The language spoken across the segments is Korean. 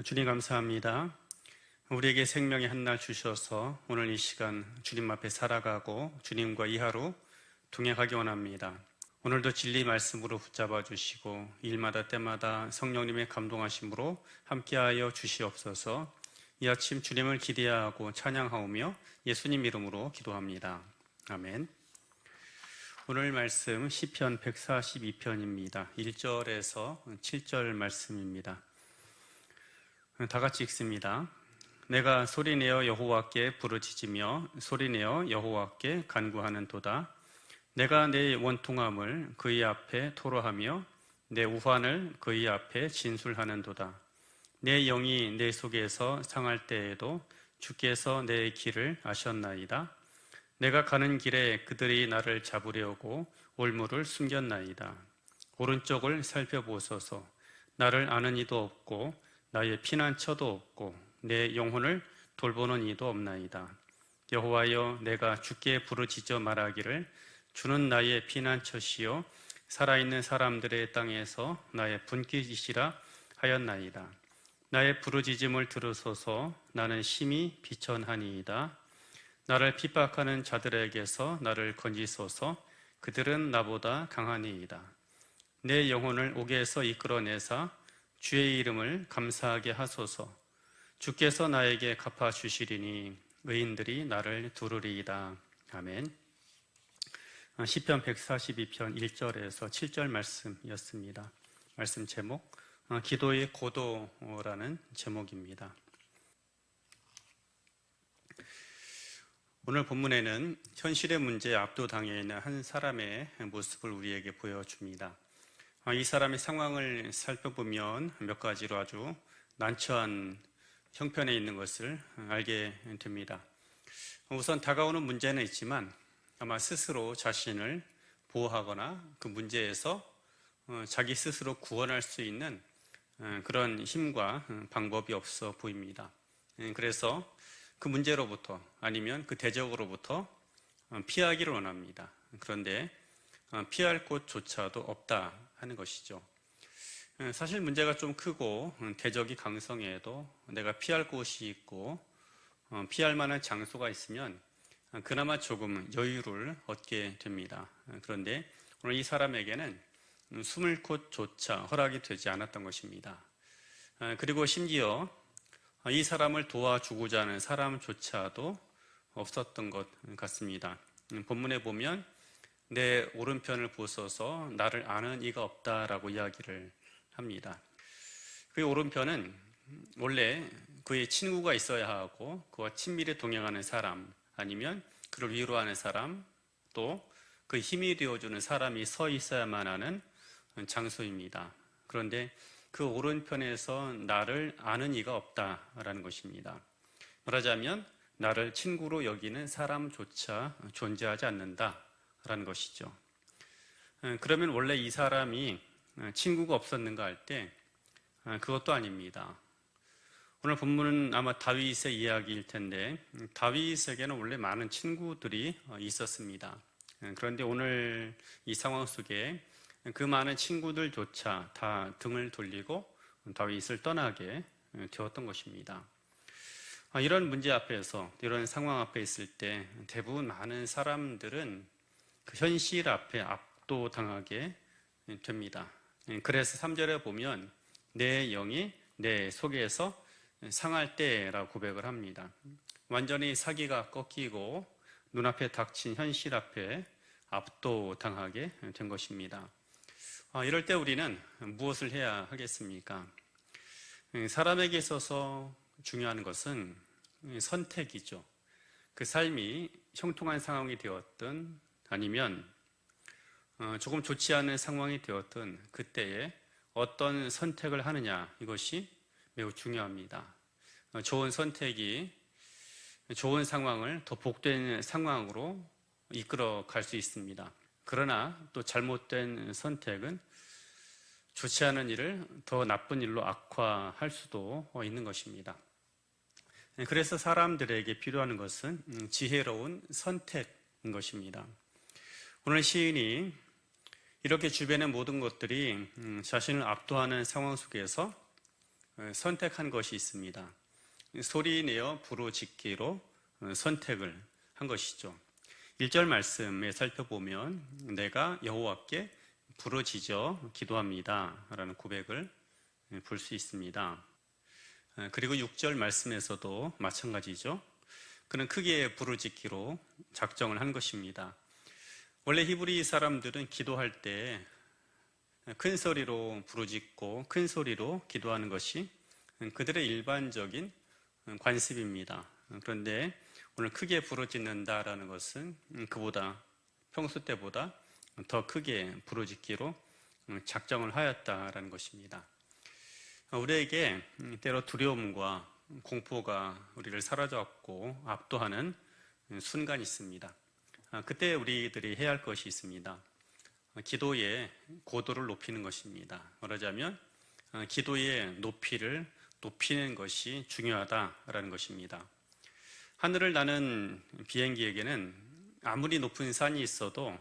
주님 감사합니다. 우리에게 생명의 한날 주셔서 오늘 이 시간 주님 앞에 살아가고 주님과 이 하루 동행하기 원합니다. 오늘도 진리 말씀으로 붙잡아 주시고 일마다 때마다 성령님의 감동하심으로 함께하여 주시옵소서. 이 아침 주님을 기대하고 찬양하오며 예수님 이름으로 기도합니다. 아멘. 오늘 말씀 시편 142편입니다. 1절에서 7절 말씀입니다. 다 같이 읽습니다. 내가 소리내어 여호와께 부르짖으며 소리내어 여호와께 간구하는도다. 내가 내 원통함을 그의 앞에 토로하며 내 우환을 그의 앞에 진술하는도다. 내 영이 내 속에서 상할 때에도 주께서 내 길을 아셨나이다. 내가 가는 길에 그들이 나를 잡으려고 올무를 숨겼나이다. 오른쪽을 살펴보소서. 나를 아는 이도 없고 나의 피난처도 없고 내 영혼을 돌보는 이도 없나이다. 여호와여, 내가 주께 부르짖어 말하기를 주는 나의 피난처시요 살아있는 사람들의 땅에서 나의 분깃이시라 하였나이다. 나의 부르짖음을 들으소서. 나는 심히 비천하니이다. 나를 핍박하는 자들에게서 나를 건지소서. 그들은 나보다 강하니이다. 내 영혼을 옥에서 이끌어내사 주의 이름을 감사하게 하소서. 주께서 나에게 갚아주시리니 의인들이 나를 두르리이다. 아멘. 시편 142편 1절에서 7절 말씀이었습니다. 말씀 제목 기도의 고도라는 제목입니다. 오늘 본문에는 현실의 문제에 압도당해 있는 한 사람의 모습을 우리에게 보여줍니다. 이 사람의 상황을 살펴보면 몇 가지로 아주 난처한 형편에 있는 것을 알게 됩니다. 우선 다가오는 문제는 있지만 아마 스스로 자신을 보호하거나 그 문제에서 자기 스스로 구원할 수 있는 그런 힘과 방법이 없어 보입니다. 그래서 그 문제로부터 아니면 그 대적으로부터 피하기를 원합니다. 그런데 피할 곳조차도 없다 하는 것이죠. 사실 문제가 좀 크고 대적이 강성해도 내가 피할 곳이 있고 피할 만한 장소가 있으면 그나마 조금 여유를 얻게 됩니다. 그런데 오늘 이 사람에게는 숨을 곳조차 허락이 되지 않았던 것입니다. 그리고 심지어 이 사람을 도와주고자 하는 사람조차도 없었던 것 같습니다. 본문에 보면 내 오른편을 보소서. 나를 아는 이가 없다라고 이야기를 합니다. 그의 오른편은 원래 그의 친구가 있어야 하고 그와 친밀히 동행하는 사람, 아니면 그를 위로하는 사람, 또 그 힘이 되어주는 사람이 서 있어야만 하는 장소입니다. 그런데 그 오른편에서 나를 아는 이가 없다라는 것입니다. 말하자면 나를 친구로 여기는 사람조차 존재하지 않는다라는 것이죠. 그러면 원래 이 사람이 친구가 없었는가 할 때 그것도 아닙니다. 오늘 본문은 아마 다윗의 이야기일 텐데 다윗에게는 원래 많은 친구들이 있었습니다. 그런데 오늘 이 상황 속에 그 많은 친구들조차 다 등을 돌리고 다윗을 떠나게 되었던 것입니다. 이런 문제 앞에서, 이런 상황 앞에 있을 때 대부분 많은 사람들은 그 현실 앞에 압도당하게 됩니다. 그래서 3절에 보면 내 영이 내 속에서 상할 때라고 고백을 합니다. 완전히 사기가 꺾이고 눈앞에 닥친 현실 앞에 압도당하게 된 것입니다. 이럴 때 우리는 무엇을 해야 하겠습니까? 사람에게 있어서 중요한 것은 선택이죠. 그 삶이 형통한 상황이 되었든 아니면 조금 좋지 않은 상황이 되었든 그때에 어떤 선택을 하느냐, 이것이 매우 중요합니다. 좋은 선택이 좋은 상황을 더 복된 상황으로 이끌어 갈 수 있습니다. 그러나 또 잘못된 선택은 좋지 않은 일을 더 나쁜 일로 악화할 수도 있는 것입니다. 그래서 사람들에게 필요한 것은 지혜로운 선택인 것입니다. 오늘 시인이 이렇게 주변의 모든 것들이 자신을 압도하는 상황 속에서 선택한 것이 있습니다. 소리내어 부르짖기로 선택을 한 것이죠. 1절 말씀에 살펴보면 내가 여호와께 부르짖어 기도합니다 라는 고백을 볼 수 있습니다. 그리고 6절 말씀에서도 마찬가지죠. 그는 크게 부르짖기로 작정을 한 것입니다. 원래 히브리 사람들은 기도할 때 큰 소리로 부르짖고 큰 소리로 기도하는 것이 그들의 일반적인 관습입니다. 그런데 오늘 크게 부르짖는다라는 것은 그보다 평소 때보다 더 크게 부르짖기로 작정을 하였다라는 것입니다. 우리에게 때로 두려움과 공포가 우리를 사로잡고 압도하는 순간이 있습니다. 그때 우리들이 해야 할 것이 있습니다. 기도의 고도를 높이는 것입니다. 말하자면 기도의 높이를 높이는 것이 중요하다라는 것입니다. 하늘을 나는 비행기에게는 아무리 높은 산이 있어도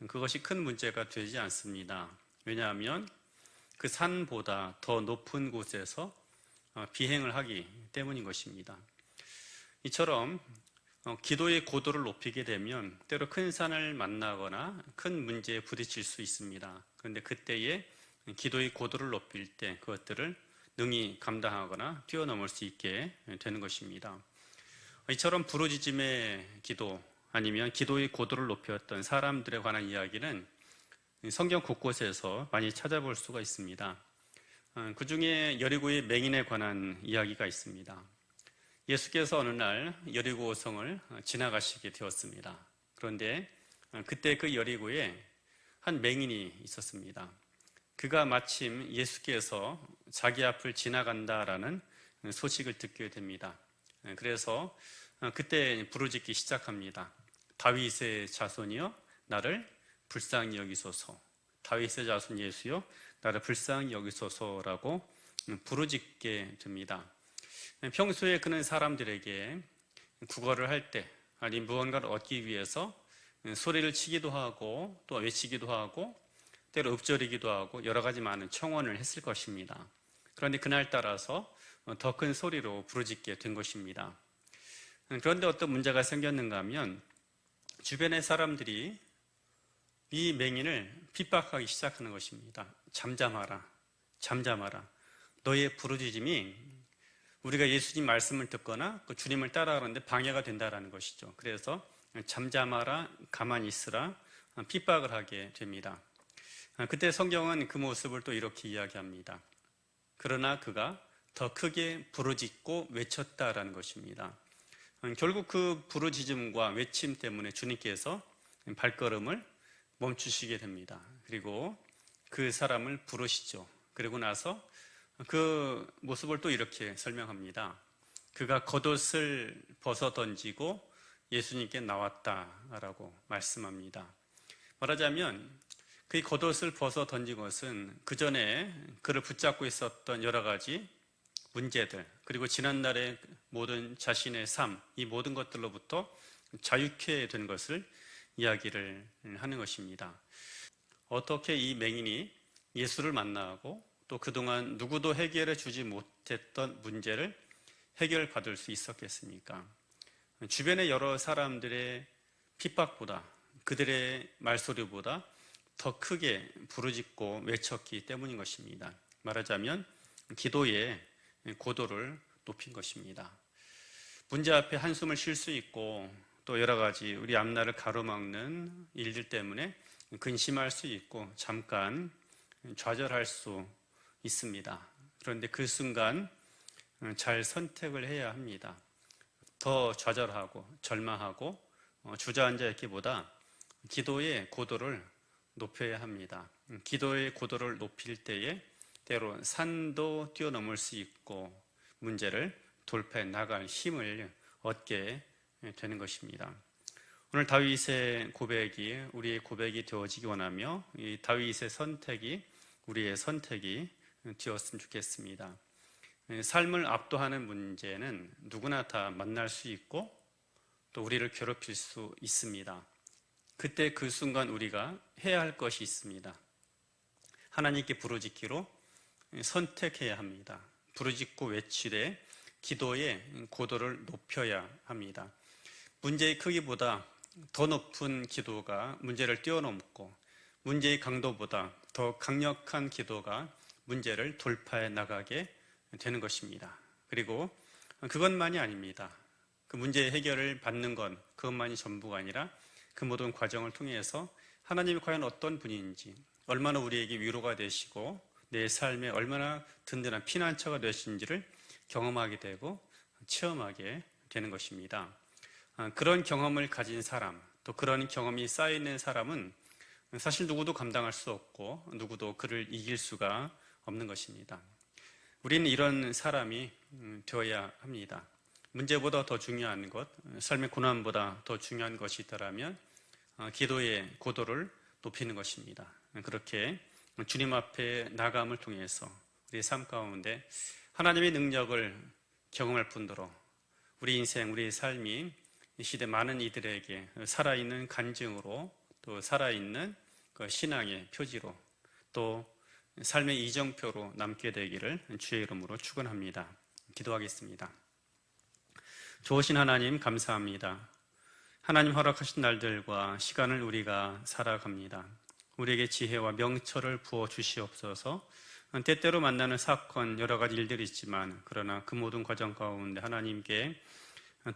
그것이 큰 문제가 되지 않습니다. 왜냐하면 그 산보다 더 높은 곳에서 비행을 하기 때문인 것입니다. 이처럼 기도의 고도를 높이게 되면 때로 큰 산을 만나거나 큰 문제에 부딪힐 수 있습니다. 그런데 그때에 기도의 고도를 높일 때 그것들을 능히 감당하거나 뛰어넘을 수 있게 되는 것입니다. 이처럼 부르짖음의 기도 아니면 기도의 고도를 높였던 사람들에 관한 이야기는 성경 곳곳에서 많이 찾아볼 수가 있습니다. 그 중에 여리고의 맹인에 관한 이야기가 있습니다. 예수께서 어느 날 여리고성을 지나가시게 되었습니다. 그런데 그때 그 여리고에 한 맹인이 있었습니다. 그가 마침 예수께서 자기 앞을 지나간다라는 소식을 듣게 됩니다. 그래서 그때 부르짖기 시작합니다. 다윗의 자손이여 나를 불쌍히 여기소서. 다윗의 자손 예수여 나를 불쌍히 여기소서라고 부르짖게 됩니다. 평소에 그는 사람들에게 구걸을 할 때 아니 무언가를 얻기 위해서 소리를 치기도 하고 또 외치기도 하고 때로 읊조리기도 하고 여러 가지 많은 청원을 했을 것입니다. 그런데 그날따라서 더 큰 소리로 부르짖게 된 것입니다. 그런데 어떤 문제가 생겼는가 하면 주변의 사람들이 이 맹인을 핍박하기 시작하는 것입니다. 잠잠하라, 잠잠하라. 너의 부르짖음이 우리가 예수님 말씀을 듣거나 그 주님을 따라가는데 방해가 된다라는 것이죠. 그래서 잠잠하라, 가만히 있으라 핍박을 하게 됩니다. 그때 성경은 그 모습을 또 이렇게 이야기합니다. 그러나 그가 더 크게 부르짖고 외쳤다라는 것입니다. 결국 그 부르짖음과 외침 때문에 주님께서 발걸음을 멈추시게 됩니다. 그리고 그 사람을 부르시죠. 그리고 나서 그 모습을 또 이렇게 설명합니다. 그가 겉옷을 벗어 던지고 예수님께 나왔다라고 말씀합니다. 말하자면 그 겉옷을 벗어 던진 것은 그 전에 그를 붙잡고 있었던 여러 가지 문제들 그리고 지난날의 모든 자신의 삶, 이 모든 것들로부터 자유케 된 것을 이야기를 하는 것입니다. 어떻게 이 맹인이 예수를 만나고 또 그동안 누구도 해결해 주지 못했던 문제를 해결받을 수 있었겠습니까? 주변의 여러 사람들의 핍박보다 그들의 말소리보다 더 크게 부르짖고 외쳤기 때문인 것입니다. 말하자면 기도의 고도를 높인 것입니다. 문제 앞에 한숨을 쉴 수 있고 또 여러 가지 우리 앞날을 가로막는 일들 때문에 근심할 수 있고 잠깐 좌절할 수 있습니다. 그런데 그 순간 잘 선택을 해야 합니다. 더 좌절하고 절망하고 주저앉아 있기보다 기도의 고도를 높여야 합니다. 기도의 고도를 높일 때에 때로 산도 뛰어넘을 수 있고 문제를 돌파해 나갈 힘을 얻게 되는 것입니다. 오늘 다윗의 고백이 우리의 고백이 되어지기 원하며 이 다윗의 선택이 우리의 선택이 되었으면 좋겠습니다. 삶을 압도하는 문제는 누구나 다 만날 수 있고 또 우리를 괴롭힐 수 있습니다. 그때 그 순간 우리가 해야 할 것이 있습니다. 하나님께 부르짖기로 선택해야 합니다. 부르짖고 외치되 기도의 고도를 높여야 합니다. 문제의 크기보다 더 높은 기도가 문제를 뛰어넘고 문제의 강도보다 더 강력한 기도가 문제를 돌파해 나가게 되는 것입니다. 그리고 그것만이 아닙니다. 그 문제의 해결을 받는 건 그것만이 전부가 아니라 그 모든 과정을 통해서 하나님이 과연 어떤 분인지, 얼마나 우리에게 위로가 되시고 내 삶에 얼마나 든든한 피난처가 되신지를 경험하게 되고 체험하게 되는 것입니다. 그런 경험을 가진 사람, 또 그런 경험이 쌓여있는 사람은 사실 누구도 감당할 수 없고 누구도 그를 이길 수가 없는 것입니다. 우리는 이런 사람이 되어야 합니다. 문제보다 더 중요한 것, 삶의 고난보다 더 중요한 것이 있다면 기도의 고도를 높이는 것입니다. 그렇게 주님 앞에 나감을 통해서 우리의 삶 가운데 하나님의 능력을 경험할 뿐더러 우리 인생, 우리의 삶이 이 시대 많은 이들에게 살아있는 간증으로, 또 살아있는 그 신앙의 표지로, 또 삶의 이정표로 남게 되기를 주의 이름으로 축원합니다. 기도하겠습니다. 좋으신 하나님 감사합니다. 하나님 허락하신 날들과 시간을 우리가 살아갑니다. 우리에게 지혜와 명철을 부어 주시옵소서. 때때로 만나는 사건, 여러 가지 일들이 있지만 그러나 그 모든 과정 가운데 하나님께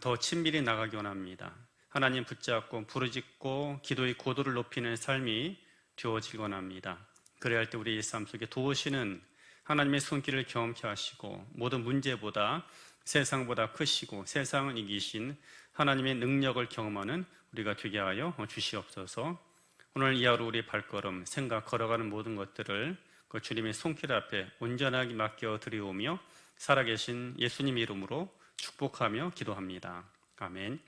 더 친밀히 나가기 원합니다. 하나님 붙잡고 부르짖고 기도의 고도를 높이는 삶이 되어지기 원합니다. 그래야 할 때 우리 삶 속에 도우시는 하나님의 손길을 경험케 하시고 모든 문제보다 세상보다 크시고 세상을 이기신 하나님의 능력을 경험하는 우리가 되게 하여 주시옵소서. 오늘 이 하루 우리의 발걸음, 생각, 걸어가는 모든 것들을 그 주님의 손길 앞에 온전하게 맡겨 드리오며 살아계신 예수님 이름으로 축복하며 기도합니다. 아멘.